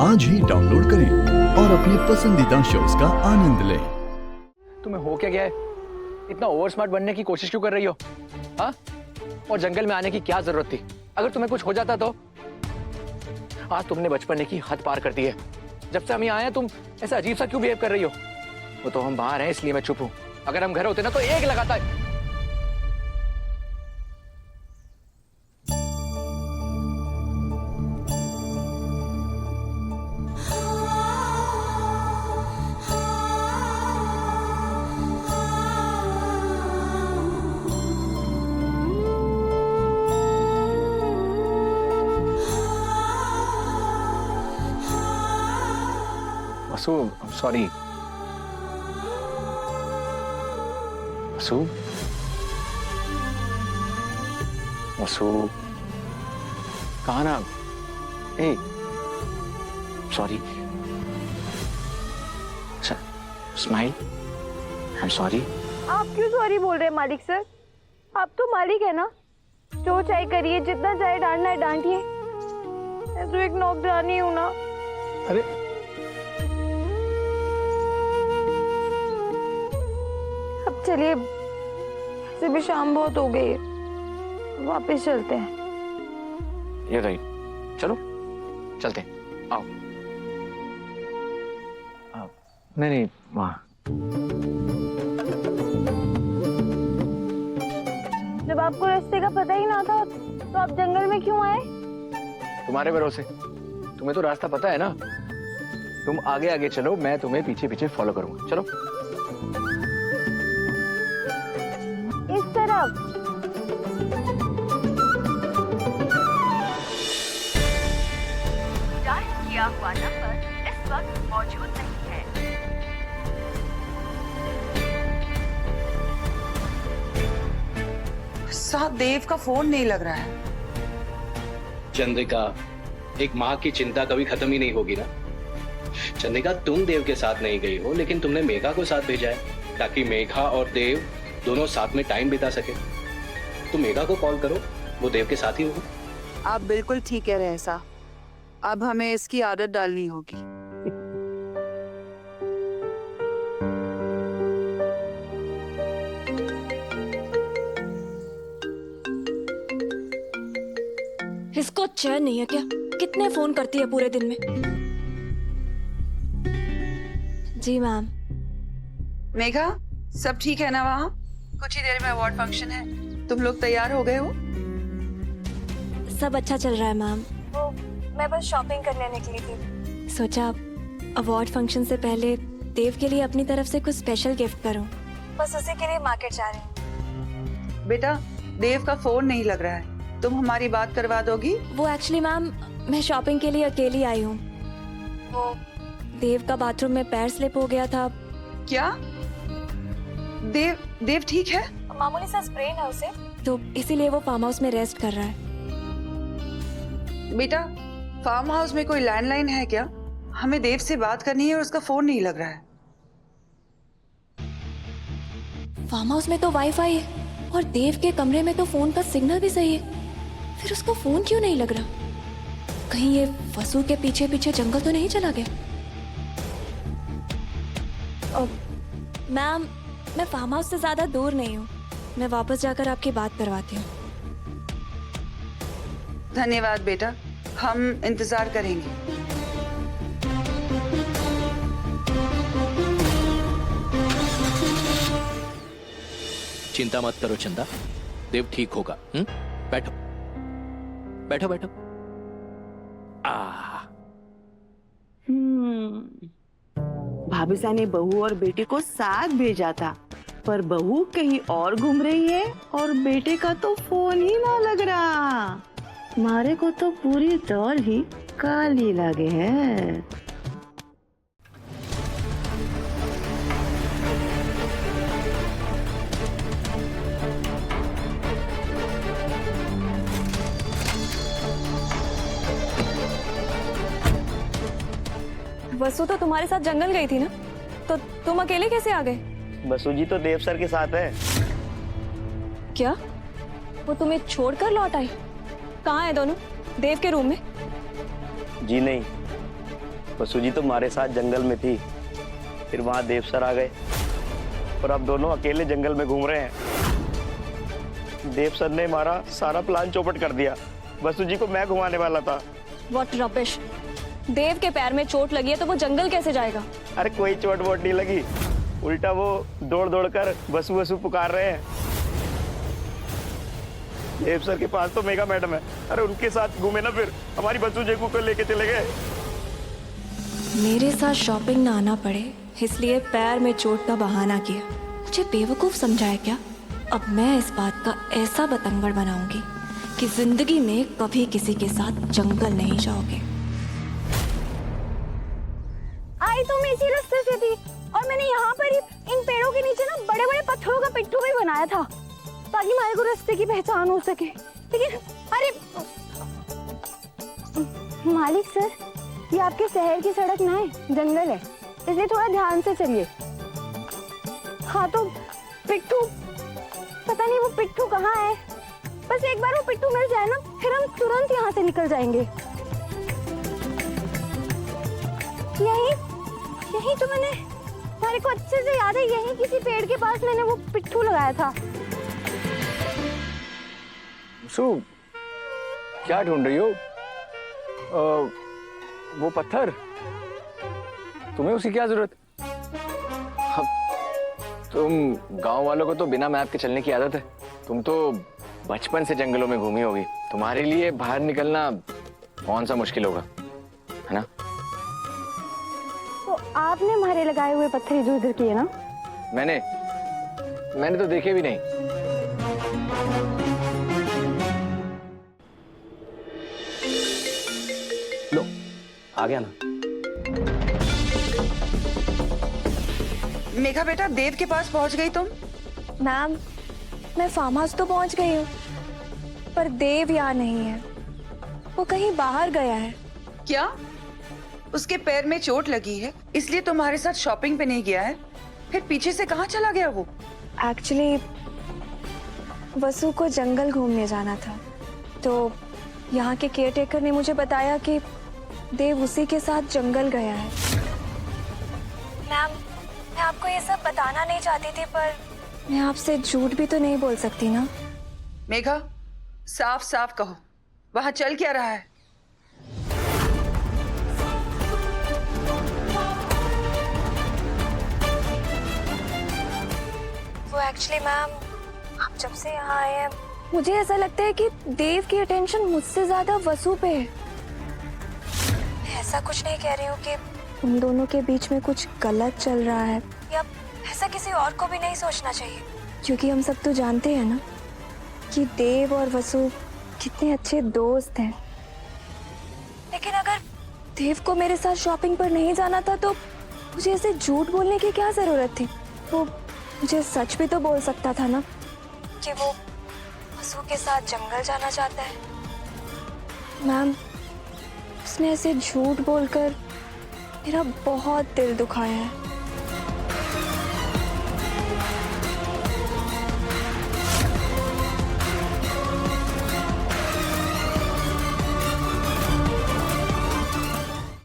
आज ही डाउनलोड करें और अपने पसंदीदा शोज का आनंद लें। तुम्हें हो क्या गया है? इतना ओवर स्मार्ट बनने की कोशिश क्यों कर रही हो? हाँ? और जंगल में आने की क्या जरूरत थी? अगर तुम्हें कुछ हो जाता तो? आज तुमने बचपने की हद पार कर दी है। जब से हम यहाँ आए तुम ऐसा अजीब सा क्यों बिहेव कर रही हो? वो तो हम बाहर हैं इसलिए मैं चुप हूं। अगर हम घर होते ना तो एक लगाता है। वसु, सॉरी। वसु, वसु, कहाँ ना? ए, sorry. Smile. I am sorry. आप क्यों सॉरी बोल रहे हैं मालिक सर? आप तो मालिक है ना, जो चाहे करिए, जितना चाहे डांटना है डांटिए। मैं तो एक नौकरानी हूँ ना। अरे अब चलिए, ऐसे भी शाम बहुत हो गई है, वापस चलते हैं। ये राइट, चलो चलते हैं। आओ। नहीं नहीं, वहाँ। जब आपको रास्ते का पता ही ना था तो आप जंगल में क्यों आए? तुम्हारे भरोसे। तुम्हें तो रास्ता पता है ना। तुम आगे आगे चलो, मैं तुम्हें पीछे पीछे फॉलो करूंगा। चलो। इस तरफ। डायल किया हुआ नंबर इस वक्त मौजूद नहीं है। साथ देव का फोन नहीं लग रहा है। चंद्रिका, एक माँ की चिंता कभी खत्म ही नहीं होगी ना। चंद्रिका, तुम देव के साथ नहीं गई हो, लेकिन तुमने मेघा को साथ भेजा है ताकि मेघा और देव दोनों साथ में टाइम बिता सके। तुम मेघा को कॉल करो, वो देव के साथ ही होगा। आप बिल्कुल ठीक कह रहे हैं साहब। अब हमें इसकी आदत डालनी होगी। इसको चैन नहीं है क्या? कितने फोन करती है पूरे दिन में? जी मैम। मेघा, सब ठीक है ना वहाँ? कुछ ही देर में अवार्ड फंक्शन है, तुम लोग तैयार हो गए हो? सब अच्छा चल रहा है मैम। वो मैं बस शॉपिंग करने निकली थी। सोचा अवार्ड फंक्शन से पहले देव के लिए अपनी तरफ से कुछ स्पेशल गिफ्ट करूं। बस उसी के लिए मार्केट जा रही हूँ। बेटा, देव का फोन नहीं लग रहा है, तुम हमारी बात करवा दोगी? वो एक्चुअली मैम, मैं शॉपिंग के लिए अकेली आई हूँ। वो देव का बाथरूम में पैर स्लिप हो गया था। क्या? देव ठीक है? मामूली सा स्प्रेन है उसे। तो इसीलिए वो फार्म हाउस में रेस्ट कर रहा है। बेटा, फार्म हाउस में कोई लैंडलाइन है क्या? हमें देव से बात करनी है और उसका फोन नहीं लग रहा है। फार्म हाउस में तो वाईफाई है और देव के कमरे में तो फोन का सिग्नल भी सही है, फिर उसको फोन क्यों नहीं लग रहा? कहीं ये वसु के पीछे पीछे जंगल तो नहीं चला गया? मैम, मैं फार्म हाउस से ज्यादा दूर नहीं हूँ, मैं वापस जाकर आपकी बात करवाती हूँ। धन्यवाद बेटा, हम इंतजार करेंगे। चिंता मत करो चंदा, देव ठीक होगा। बैठो बैठो बैठो। भाभी सा ने बहू और बेटे को साथ भेजा था, पर बहू कहीं और घूम रही है और बेटे का तो फोन ही ना लग रहा। मारे को तो पूरी तौर ही काली लगे है। वसु तो तुम्हारे साथ जंगल गई थी ना, तो तुम अकेले कैसे आ गए? वसु जी तो देव सर के साथ है। क्या? वो तुम्हें छोड़कर लौट आई? कहाँ है दोनों? देव के रूम में? जी नहीं, वसु जी तो हमारे साथ जंगल में थी, फिर वहां देव सर आ गए और अब दोनों अकेले जंगल में घूम रहे हैं। देव सर ने हमारा सारा प्लान चौपट कर दिया। वसु जी को मैं घुमाने वाला था। What rubbish. देव के पैर में चोट लगी है तो वो जंगल कैसे जाएगा? अरे कोई चोट वोट नहीं लगी, उल्टा वो दौड़ दौड़ कर वसु वसु पुकार रहे हैं। देव सर के पास तो मेघा मैडम है, अरे उनके साथ घूमे ना, फिर हमारी वसु जी को लेके चले गए। मेरे साथ शॉपिंग ना आना पड़े इसलिए पैर में चोट का बहाना किया। मुझे बेवकूफ समझाया क्या? अब मैं इस बात का ऐसा बतंगड़ बनाऊंगी कि जिंदगी में कभी किसी के साथ जंगल नहीं जाओगे। आई तो मैं इसी रास्ते से थी और मैंने यहाँ पर ही इन पेड़ों के नीचे ना बड़े बड़े पत्थरों का पिट्ठू भी बनाया था ताकि हमारे को रास्ते की पहचान हो सके। लेकिन अरे मालिक सर, ये आपके शहर की सड़क ना है, जंगल है, इसलिए थोड़ा ध्यान से चलिए। हाँ तो पिट्ठू, पता नहीं वो पिट्ठू कहाँ है। बस एक बार वो पिट्ठू मिल जाए ना, फिर हम तुरंत यहाँ से निकल जाएंगे। यही तो मैंने, हमारे को अच्छे से याद है, यही किसी पेड़ के पास मैंने वो पिट्ठू लगाया था। सु, क्या ढूंढ रही हो? वो पत्थर, तुम्हें उसकी क्या जरूरत? अब तुम गांव वालों को तो बिना मैप के चलने की आदत है। तुम तो बचपन से जंगलों में घूमी होगी, तुम्हारे लिए बाहर निकलना कौन सा मुश्किल होगा, है ना? तो आपने हमारे लगाए हुए पत्थर इधर उधर किए ना? मैंने तो देखे भी नहीं। लो, आ गया ना। मेघा बेटा, देव के पास पहुंच गई तुम? मैम, मैं फार्म हाउस तो पहुंच गई हूँ, पर देव यहाँ नहीं है। वो कहीं बाहर गया है। क्या? उसके पैर में चोट लगी है इसलिए तुम्हारे साथ शॉपिंग पे नहीं गया है? फिर पीछे से कहाँ चला गया वो? एक्चुअली वसु को जंगल घूमने जाना था, तो यहाँ के केयरटेकर ने मुझे बताया कि देव उसी के साथ जंगल गया है। मैम, मैं आपको ये सब बताना नहीं चाहती थी, पर मैं आपसे झूठ भी तो नहीं बोल सकती ना। मेघा, साफ साफ कहो, वहां चल क्या रहा है? वो एक्चुअली मैम, आप जब से यहाँ आए हैं मुझे ऐसा लगता है कि देव की अटेंशन मुझसे ज्यादा वसु पे है। मैं ऐसा कुछ नहीं कह रही हूँ कि उन दोनों के बीच में कुछ गलत चल रहा है, या ऐसा किसी और को भी नहीं सोचना चाहिए, क्योंकि हम सब तो जानते हैं ना कि देव और वसु कितने अच्छे दोस्त हैं। लेकिन अगर देव को मेरे साथ शॉपिंग पर नहीं जाना था तो मुझे ऐसे झूठ बोलने की क्या जरूरत थी? वो मुझे सच भी तो बोल सकता था ना कि वो वसु के साथ जंगल जाना चाहता है। मैम, उसने ऐसे झूठ बोलकर मेरा बहुत दिल दुखाया है।